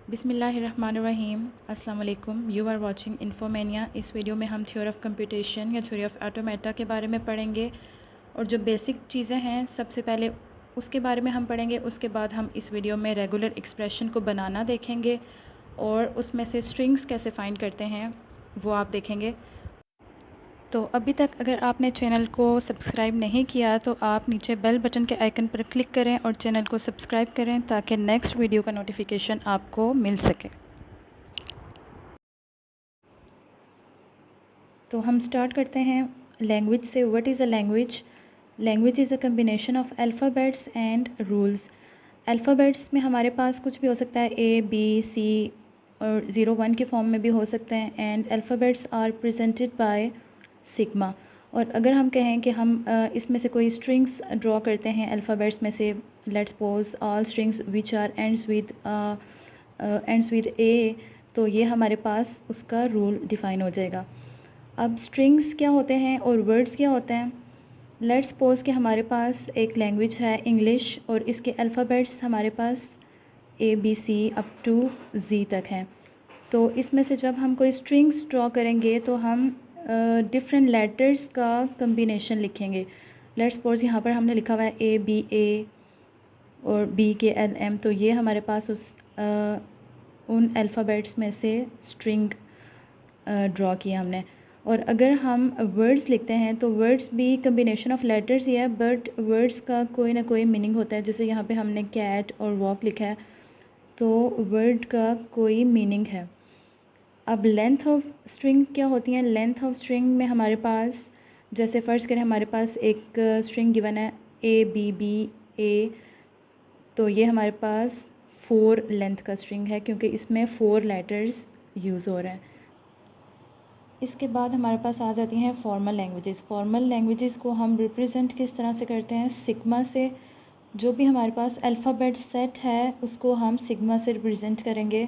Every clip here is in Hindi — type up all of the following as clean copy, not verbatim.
बिस्मिल्लाहिर्रहमानिर्रहीम। अस्सलाम वालेकुम। You are watching Infomania. इस वीडियो में हम थ्योरी ऑफ कंप्यूटेशन या थ्योरी ऑफ ऑटोमेटा के बारे में पढ़ेंगे और जो बेसिक चीज़ें हैं सबसे पहले उसके बारे में हम पढ़ेंगे। उसके बाद हम इस वीडियो में रेगुलर एक्सप्रेशन को बनाना देखेंगे और उसमें से स्ट्रिंग्स कैसे फाइंड करते हैं वो आप देखेंगे। तो अभी तक अगर आपने चैनल को सब्सक्राइब नहीं किया तो आप नीचे बेल बटन के आइकन पर क्लिक करें और चैनल को सब्सक्राइब करें ताकि नेक्स्ट वीडियो का नोटिफिकेशन आपको मिल सके। तो हम स्टार्ट करते हैं लैंग्वेज से। What is a language? Language is a combination of alphabets and rules. Alphabets में हमारे पास कुछ भी हो सकता है, ए बी सी और 0 1 के फॉर्म में भी हो सकते हैं। And alphabets are presented by sigma. और अगर हम कहें कि हम इसमें से कोई स्ट्रिंग्स ड्रॉ करते हैं अल्फ़ाबेट्स में से, let's suppose all strings which are ends with A, तो ये हमारे पास उसका रूल डिफ़ाइन हो जाएगा। अब स्ट्रिंग्स क्या होते हैं और वर्ड्स क्या होते हैं? लेट्स सपोज कि हमारे पास एक लैंग्वेज है इंग्लिश और इसके अल्फ़ाबेट्स हमारे पास A B C up to G तक हैं। तो इसमें से जब हम कोई स्ट्रिंग्स ड्रॉ करेंगे तो हम डिफरेंट लेटर्स का कम्बिनेशन लिखेंगे। लेट्स सपोज यहाँ पर हमने लिखा हुआ है ए बी ए और बी के एल एम, तो ये हमारे पास उन अल्फ़ाबेट्स में से स्ट्रिंग ड्रॉ किया हमने। और अगर हम वर्ड्स लिखते हैं तो वर्ड्स भी कम्बिनेशन ऑफ लेटर्स ही है, बट वर्ड्स का कोई ना कोई मीनिंग होता है। जैसे यहाँ पे हमने कैट और वॉक लिखा है तो वर्ड का कोई मीनिंग है। अब लेंथ ऑफ स्ट्रिंग क्या होती है? लेंथ ऑफ स्ट्रिंग में हमारे पास, जैसे फ़र्ज़ करें हमारे पास एक स्ट्रिंग गिवन है ए बी बी ए, तो ये हमारे पास 4 लेंथ का स्ट्रिंग है क्योंकि इसमें 4 लेटर्स यूज़ हो रहे हैं। इसके बाद हमारे पास आ जाती हैं फॉर्मल लैंग्वेजेस। फॉर्मल लैंग्वेजेस को हम रिप्रेजेंट किस तरह से करते हैं? सिग्मा से। जो भी हमारे पास अल्फ़ाबेट सेट है उसको हम सिग्मा से रिप्रेजेंट करेंगे।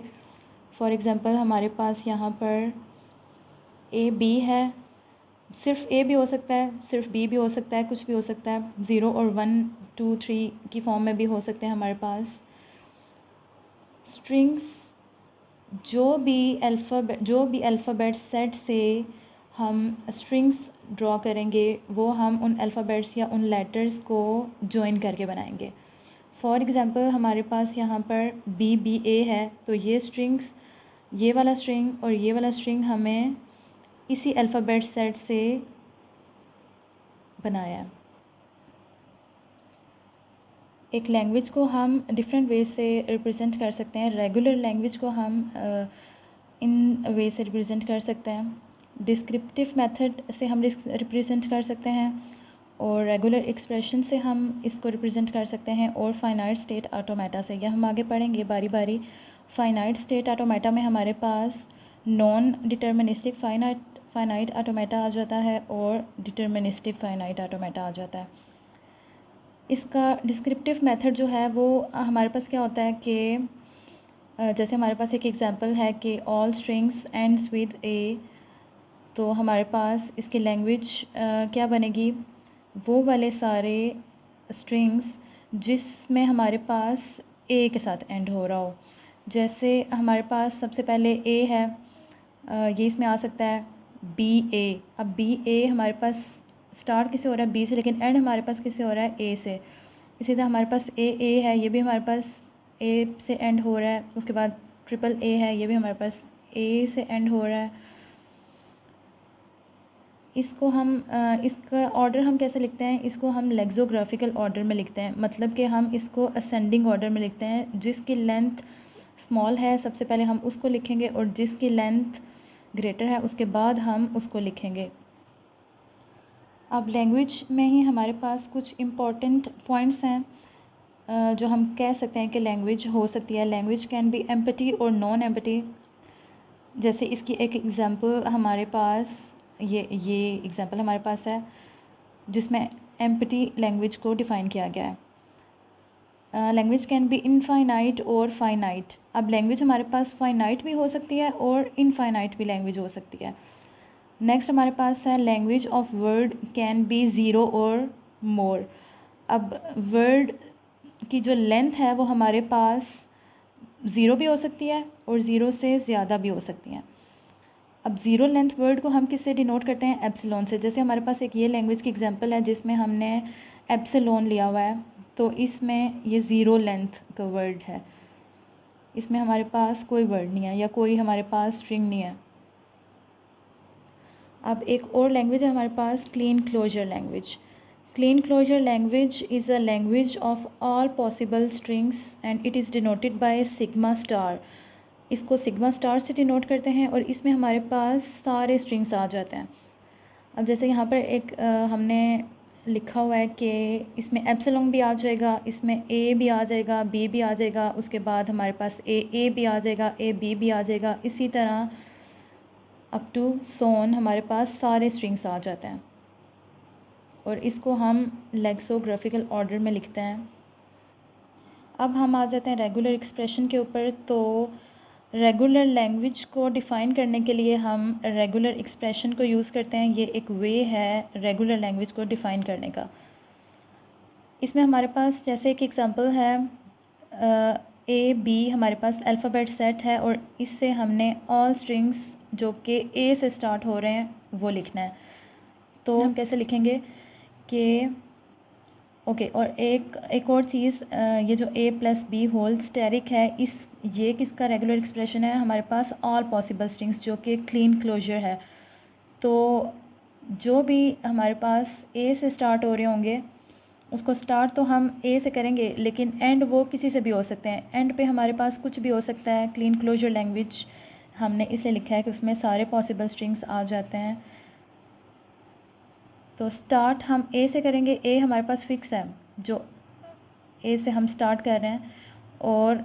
फॉर एग्ज़ाम्पल हमारे पास यहाँ पर ए बी है, सिर्फ ए भी हो सकता है, सिर्फ बी भी हो सकता है, कुछ भी हो सकता है। 0 और 1 2 3 की फॉर्म में भी हो सकते हैं हमारे पास स्ट्रिंग्स। जो भी अल्फ़ाबेट सेट से हम स्ट्रिंग्स ड्रॉ करेंगे वो हम उन अल्फ़ाबेट्स या उन लेटर्स को जॉइन करके बनाएंगे। फॉर एग्ज़ाम्पल हमारे पास यहाँ पर बी बी ए है, तो ये स्ट्रिंग्स, ये वाला स्ट्रिंग और ये वाला स्ट्रिंग हमें इसी अल्फ़ाबेट सेट से बनाया है। एक लैंग्वेज को हम डिफरेंट वे से रिप्रेजेंट कर सकते हैं। रेगुलर लैंग्वेज को हम इन वे से रिप्रेजेंट कर सकते हैं। डिस्क्रिप्टिव मेथड से हम रिप्रेजेंट कर सकते हैं और रेगुलर एक्सप्रेशन से हम इसको रिप्रेजेंट कर सकते हैं और फाइनाइट स्टेट ऑटोमेटा से। यह हम आगे पढ़ेंगे बारी बारी। फाइनाइट स्टेट ऑटोमेटा में हमारे पास नॉन डिटर्मिनिस्टिक फाइनाइट ऑटोमेटा आ जाता है और डिटर्मिनिस्टिक फाइनाइट ऑटोमेटा आ जाता है। इसका डिस्क्रिप्टिव मेथड जो है वो हमारे पास क्या होता है कि जैसे हमारे पास एक एग्जांपल है कि all strings ends with A, तो हमारे पास इसकी लैंग्वेज क्या बनेगी? वो वाले सारे स्ट्रिंग्स जिसमें हमारे पास ए के साथ एंड हो रहा हो। जैसे हमारे पास सबसे पहले ए है, ये इसमें आ सकता है बी ए। अब बी ए हमारे पास स्टार्ट किससे हो रहा है? बी से, लेकिन एंड हमारे पास किससे हो रहा है? ए से। इसी तरह हमारे पास ए है, ये भी हमारे पास ए से एंड हो रहा है। उसके बाद ट्रिपल ए है, ये भी हमारे पास ए से एंड हो रहा है। इसको हम इसका ऑर्डर हम कैसे लिखते हैं? इसको हम लेक्सोग्राफिकल ऑर्डर में लिखते हैं, मतलब कि हम इसको असेंडिंग ऑर्डर में लिखते हैं। जिसकी लेंथ स्मॉल है सबसे पहले हम उसको लिखेंगे और जिसकी लेंथ ग्रेटर है उसके बाद हम उसको लिखेंगे। अब लैंग्वेज में ही हमारे पास कुछ इम्पॉर्टेंट पॉइंट्स हैं जो हम कह सकते हैं कि लैंग्वेज हो सकती है। लैंग्वेज कैन बी एम्पटी और नॉन एम्पटी। जैसे इसकी एक एग्ज़ाम्पल हमारे पास ये एग्ज़ाम्पल हमारे पास है जिसमें एम्पटी लैंग्वेज को डिफ़ाइन किया गया है। लैंग्वेज कैन बी इनफाइनाइट और फाइनाइट। अब लैंग्वेज हमारे पास फाइनाइट भी हो सकती है और इनफाइनाइट भी लैंग्वेज हो सकती है। नेक्स्ट हमारे पास है language of word can be 0 और मोर। अब वर्ड की जो लेंथ है वो हमारे पास ज़ीरो भी हो सकती है और ज़ीरो से ज़्यादा भी हो सकती हैं। अब ज़ीरो लेंथ वर्ड को हम किससे डिनोट करते हैं? एप्सिलॉन से। जैसे हमारे पास एक ये लैंग्वेज की एग्जांपल है जिसमें हमने एप्सिलॉन लिया हुआ है, तो इसमें ये ज़ीरो लेंथ का वर्ड है, इसमें हमारे पास कोई वर्ड नहीं है या कोई हमारे पास स्ट्रिंग नहीं है। अब एक और लैंग्वेज है हमारे पास, Kleene closure language. Clean closure language is a language of all possible strings and it is denoted by sigma star. इसको सिग्मा स्टार से डिनोट करते हैं और इसमें हमारे पास सारे स्ट्रिंग्स आ जाते हैं। अब जैसे यहाँ पर एक हमने लिखा हुआ है कि इसमें एप्सिलॉन भी आ जाएगा, इसमें ए भी आ जाएगा, बी भी आ जाएगा, उसके बाद हमारे पास ए भी आ जाएगा, ए बी भी आ जाएगा, इसी तरह अप टू सोन हमारे पास सारे स्ट्रिंग्स आ जाते हैं और इसको हम लेक्सोग्राफिकल ऑर्डर में लिखते हैं। अब हम आ जाते हैं रेगुलर एक्सप्रेशन के ऊपर। तो रेगुलर लैंग्वेज को डिफ़ाइन करने के लिए हम रेगुलर एक्सप्रेशन को यूज़ करते हैं। ये एक वे है रेगुलर लैंग्वेज को डिफ़ाइन करने का। इसमें हमारे पास जैसे एक एग्ज़ाम्पल है, ए बी हमारे पास अल्फ़ाबेट सेट है और इससे हमने ऑल स्ट्रिंग्स जो कि ए से स्टार्ट हो रहे हैं वो लिखना है। तो हम कैसे लिखेंगे कि ओके और एक और चीज़, ये जो ए प्लस बी होल स्टेरिक है, ये किसका रेगुलर एक्सप्रेशन है? हमारे पास ऑल पॉसिबल स्ट्रिंग्स जो कि क्लीन क्लोजर है। तो जो भी हमारे पास ए से स्टार्ट हो रहे होंगे उसको स्टार्ट तो हम ए से करेंगे, लेकिन एंड वो किसी से भी हो सकते हैं। एंड पे हमारे पास कुछ भी हो सकता है। क्लीन क्लोजर लैंग्वेज हमने इसलिए लिखा है कि उसमें सारे पॉसिबल स्ट्रिंग्स आ जाते हैं। तो स्टार्ट हम ए से करेंगे, ए हमारे पास फिक्स है, जो ए से हम स्टार्ट कर रहे हैं, और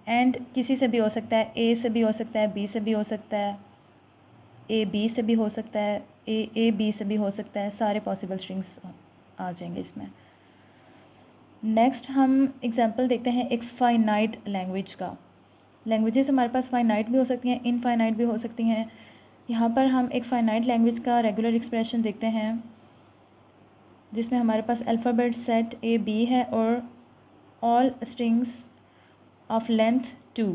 एंड किसी से भी हो सकता है, ए से भी हो सकता है, बी से भी हो सकता है, ए बी से भी हो सकता है, ए बी से भी हो सकता है, सारे पॉसिबल स्ट्रिंग्स आ जाएंगे इसमें। नेक्स्ट हम एग्जांपल देखते हैं एक फाइनाइट लैंग्वेज का। लैंग्वेजेस हमारे पास फाइनाइट भी हो सकती हैं, इनफाइनाइट भी हो सकती हैं। यहाँ पर हम एक फाइनाइट लैंग्वेज का रेगुलर एक्सप्रेशन देखते हैं जिसमें हमारे पास अल्फ़ाबेट सेट ए बी है और ऑल स्ट्रिंग्स ऑफ लेंथ 2।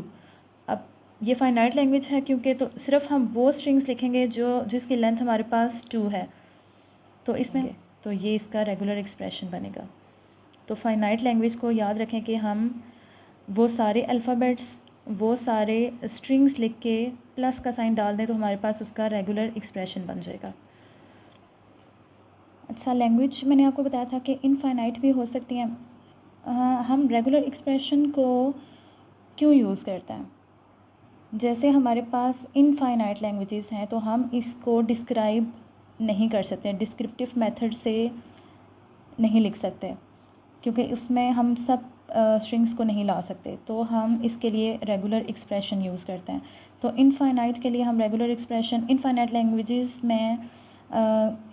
अब ये फाइनाइट लैंग्वेज है क्योंकि तो सिर्फ हम वो स्ट्रिंग्स लिखेंगे जिसकी लेंथ हमारे पास 2 है, तो इसमें तो ये इसका रेगुलर एक्सप्रेशन बनेगा। तो फाइनाइट लैंग्वेज को याद रखें कि हम वो सारे अल्फ़ाबेट्स, वो सारे स्ट्रिंग्स लिख के प्लस का साइन डाल दें तो हमारे पास उसका रेगुलर एक्सप्रेशन बन जाएगा। अच्छा, लैंग्वेज मैंने आपको बताया था कि इनफाइनाइट भी हो सकती हैं। हम रेगुलर एक्सप्रेशन को क्यों यूज़ करते हैं? जैसे हमारे पास इनफाइनाइट लैंग्वेजेस हैं तो हम इसको डिस्क्राइब नहीं कर सकते, डिस्क्रिप्टिव मेथड से नहीं लिख सकते क्योंकि उसमें हम सब स्ट्रिंग्स को नहीं ला सकते, तो हम इसके लिए रेगुलर एक्सप्रेशन यूज़ करते हैं। तो इनफाइनाइट के लिए हम रेगुलर एक्सप्रेशन, इनफाइनाइट लैंग्वेजेस में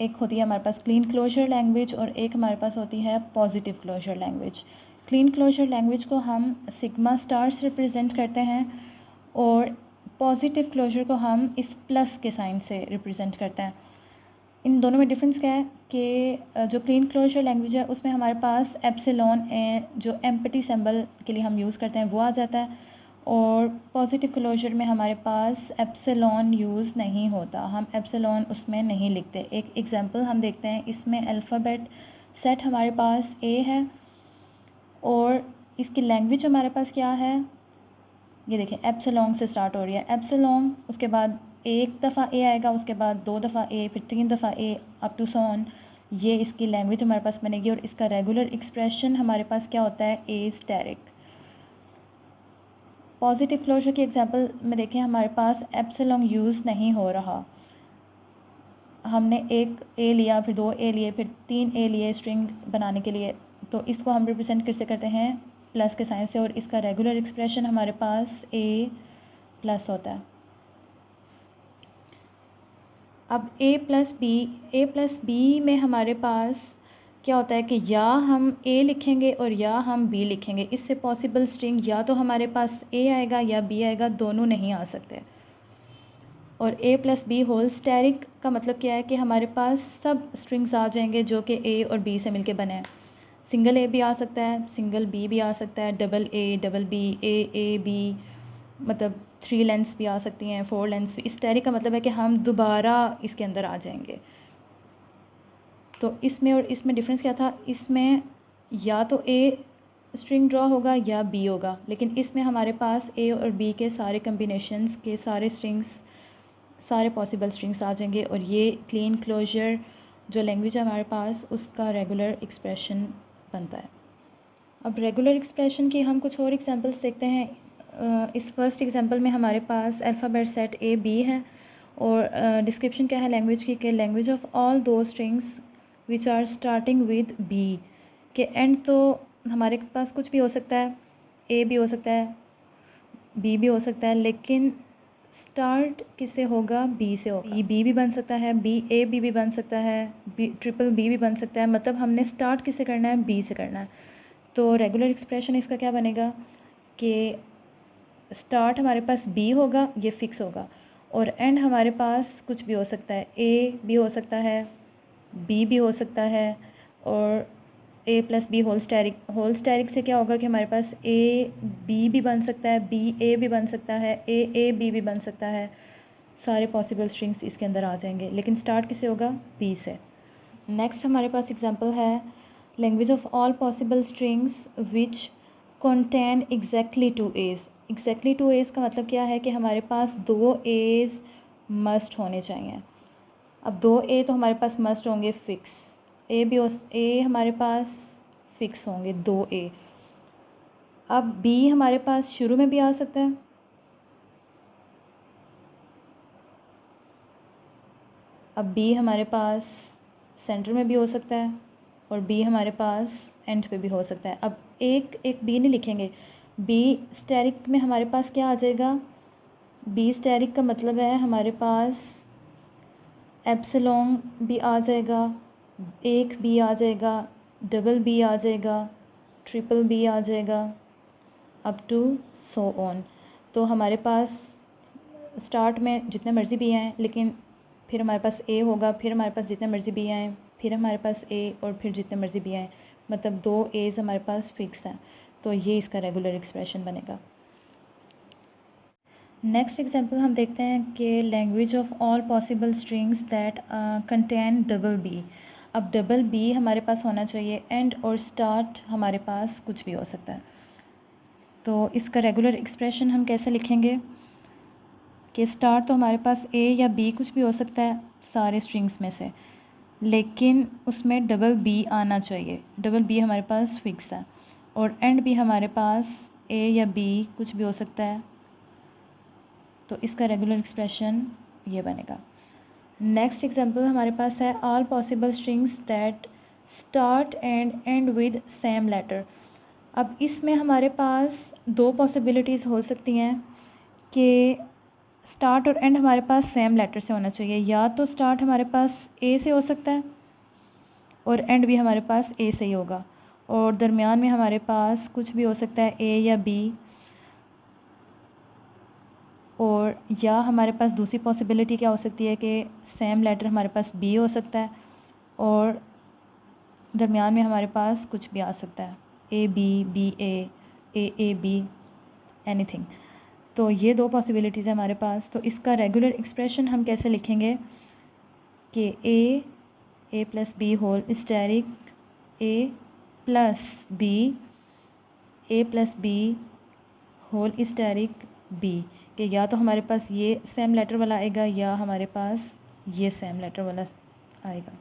एक होती है हमारे पास क्लीन क्लोजर लैंग्वेज और एक हमारे पास होती है positive closure language. Clean closure language को हम सिग्मा स्टार से रिप्रेजेंट करते हैं और पॉजिटिव क्लोजर को हम इस प्लस के साइन से रिप्रेजेंट करते हैं। इन दोनों में डिफरेंस क्या है कि जो क्लीन क्लोजर लैंग्वेज है उसमें हमारे पास एप्सिलॉन जो एम्पटी सिंबल के लिए हम यूज़ करते हैं वो आ जाता है, और पॉजिटिव क्लोजर में हमारे पास एप्सिलॉन यूज़ नहीं होता, हम एप्सिलॉन उसमें नहीं लिखते। एक एग्जांपल हम देखते हैं, इसमें अल्फ़ाबेट सेट हमारे पास ए है और इसकी लैंग्वेज हमारे पास क्या है, ये देखें एप्सिलॉन से स्टार्ट हो रही है। एप्सिलॉन, उसके बाद एक दफ़ा ए आएगा, उसके बाद 2 दफ़ा ए, फिर 3 दफ़ा ए, अप टू सॉन। ये इसकी लैंग्वेज हमारे पास बनेगी और इसका रेगुलर एक्सप्रेशन हमारे पास क्या होता है, ए स्टेरिक। पॉजिटिव क्लोजर की एग्जांपल में देखें, हमारे पास एप्सिलॉन यूज़ नहीं हो रहा, हमने एक ए लिया, फिर 2 ए लिए, फिर 3 ए लिए स्ट्रिंग बनाने के लिए, तो इसको हम रिप्रेजेंट कैसे करते हैं, प्लस के साइन से, और इसका रेगुलर एक्सप्रेशन हमारे पास ए प्लस होता है। अब ए प्लस बी में हमारे पास क्या होता है कि या हम ए लिखेंगे और या हम बी लिखेंगे। इससे पॉसिबल स्ट्रिंग या तो हमारे पास ए आएगा या बी आएगा, दोनों नहीं आ सकते। और ए प्लस बी होल स्टेरिक का मतलब क्या है कि हमारे पास सब स्ट्रिंग्स आ जाएंगे जो कि ए और बी से मिलके बने हैं। सिंगल ए भी आ सकता है, सिंगल बी भी आ सकता है, double A, double B, A B, मतलब 3 लेंथ्स भी आ सकती हैं, 4 लेंथ्स भी। स्टैटिक का मतलब है कि हम दोबारा इसके अंदर आ जाएंगे। तो इसमें और इसमें डिफरेंस क्या था, इसमें या तो ए स्ट्रिंग ड्रॉ होगा या बी होगा, लेकिन इसमें हमारे पास ए और बी के सारे कम्बिनेशंस के सारे स्ट्रिंग्स, सारे पॉसिबल स्ट्रिंग्स आ जाएंगे, और ये क्लीन क्लोजर जो लैंग्वेज है हमारे पास उसका रेगुलर एक्सप्रेशन बनता है। अब रेगुलर एक्सप्रेशन की हम कुछ और एग्जांपल्स देखते हैं। इस फर्स्ट एग्जांपल में हमारे पास अल्फ़ाबेट सेट ए बी है, और डिस्क्रिप्शन क्या है लैंग्वेज की, कि लैंग्वेज ऑफ ऑल दो strings which are starting with B, के एंड तो हमारे पास कुछ भी हो सकता है, ए भी हो सकता है, बी भी हो सकता है, लेकिन स्टार्ट किससे होगा, बी से होगा। बी भी बन सकता है, बी ए बी भी बन सकता है, बी ट्रिपल बी भी बन सकता है, मतलब हमने स्टार्ट किससे करना है, बी से करना है। तो रेगुलर एक्सप्रेशन इसका क्या बनेगा कि स्टार्ट हमारे पास बी होगा, ये फ़िक्स होगा, और एंड हमारे पास कुछ भी हो सकता है, ए भी हो सकता है, बी भी हो सकता है, और ए प्लस बी होल स्टैरिक से क्या होगा कि हमारे पास ए बी भी बन सकता है, बी ए भी बन सकता है, ए बी भी बन सकता है, सारे पॉसिबल स्ट्रिंग्स इसके अंदर आ जाएंगे, लेकिन स्टार्ट किससे होगा, बी से। नेक्स्ट हमारे पास एग्जांपल है language of all possible strings which contain exactly 2 a's. Exactly 2 a's का मतलब क्या है कि हमारे पास 2 एज मस्ट होने चाहिए। अब 2 ए तो हमारे पास मस्ट होंगे फिक्स, ए हमारे पास फिक्स होंगे 2 ए। अब बी हमारे पास शुरू में भी आ सकता है, अब बी हमारे पास सेंटर में भी हो सकता है, और बी हमारे पास एंड पे भी हो सकता है। अब एक बी नहीं लिखेंगे, बी स्टैरिक में हमारे पास क्या आ जाएगा, बी स्टैरिक का मतलब है हमारे पास एप्सिलॉन भी आ जाएगा, एक बी आ जाएगा, डबल बी आ जाएगा, ट्रिपल बी आ जाएगा, अप टू सो ऑन। तो हमारे पास स्टार्ट में जितने मर्ज़ी बी आएँ, लेकिन फिर हमारे पास ए होगा, फिर हमारे पास जितने मर्ज़ी बी आएँ, फिर हमारे पास ए, और फिर जितने मर्ज़ी बी आएँ, मतलब 2 एज हमारे पास फिक्स हैं। तो ये इसका रेगुलर एक्सप्रेशन बनेगा। नेक्स्ट एग्जांपल हम देखते हैं कि language of all possible strings that contain double B. अब डबल बी हमारे पास होना चाहिए, एंड और स्टार्ट हमारे पास कुछ भी हो सकता है। तो इसका रेगुलर एक्सप्रेशन हम कैसे लिखेंगे कि स्टार्ट तो हमारे पास ए या बी कुछ भी हो सकता है सारे स्ट्रिंग्स में से, लेकिन उसमें डबल बी आना चाहिए, डबल बी हमारे पास फिक्स है, और एंड भी हमारे पास ए या बी कुछ भी हो सकता है। तो इसका रेगुलर एक्सप्रेशन ये बनेगा। नेक्स्ट एग्जांपल हमारे पास है all possible strings that start and end with same letter. अब इसमें हमारे पास 2 पॉसिबिलिटीज़ हो सकती हैं कि स्टार्ट और एंड हमारे पास सेम लेटर से होना चाहिए, या तो स्टार्ट हमारे पास ए से हो सकता है और एंड भी हमारे पास ए से ही होगा, और दरमियान में हमारे पास कुछ भी हो सकता है, ए या बी, और या हमारे पास दूसरी पॉसिबिलिटी क्या हो सकती है कि सेम लेटर हमारे पास बी हो सकता है, और दरमियान में हमारे पास कुछ भी आ सकता है, A B A B, anything. तो ये 2 पॉसिबिलिटीज़ है हमारे पास। तो इसका रेगुलर एक्सप्रेशन हम कैसे लिखेंगे कि A plus B whole asterisk A plus B whole asterisk B, कि या तो हमारे पास ये सेम लेटर वाला आएगा या हमारे पास ये सेम लेटर वाला आएगा।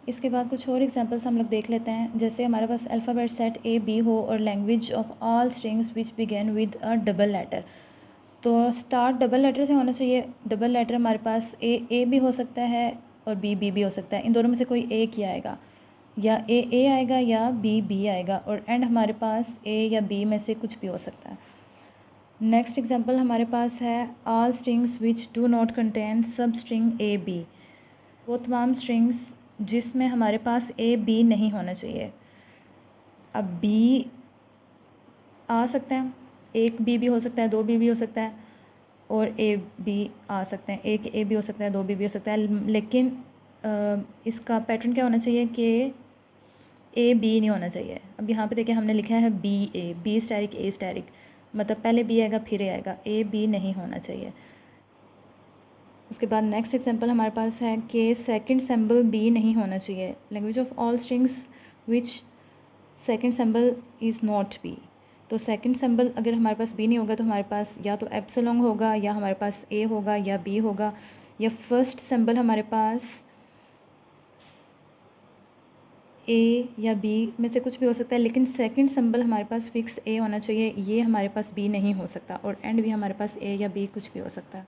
इसके बाद कुछ और एग्जांपल्स हम लोग देख लेते हैं। जैसे हमारे पास अल्फ़ाबेट सेट ए बी हो और language of all strings which begin with a double letter. तो स्टार्ट डबल लेटर से होना चाहिए। डबल लेटर हमारे पास ए भी हो सकता है और बी भी हो सकता है। इन दोनों में से कोई एक ही आएगा, या ए आएगा या बी आएगा, और एंड हमारे पास ए या बी में से कुछ भी हो सकता है। नेक्स्ट एग्जांपल हमारे पास है all strings which do not contain substring A B. वो तमाम स्ट्रिंग्स जिसमें हमारे पास ए बी नहीं होना चाहिए। अब बी आ सकता है, एक बी भी हो सकता है, 2 बी भी हो सकता है, और ए बी आ सकते हैं, एक ए भी हो सकता है, 2 बी भी हो सकता है। लेकिन इसका पैटर्न क्या होना चाहिए कि ए बी नहीं होना चाहिए। अब यहाँ पे देखिए हमने लिखा है B A, B asterisk A asterisk, मतलब पहले बी आएगा फिर ए आएगा, ए बी नहीं होना चाहिए। उसके बाद नेक्स्ट एग्जांपल हमारे पास है कि सेकंड सिंबल बी नहीं होना चाहिए। Language of all strings which second symbol is not be. तो सेकंड सिंबल अगर हमारे पास बी नहीं होगा तो हमारे पास या तो एप्सिलॉन होगा, या हमारे पास ए होगा, या बी होगा, या फर्स्ट सिंबल हमारे पास ए या बी में से कुछ भी हो सकता है, लेकिन सेकंड सिंबल हमारे पास फिक्स ए होना चाहिए। ये हमारे पास बी नहीं हो सकता, और एंड भी हमारे पास ए या बी कुछ भी हो सकता है।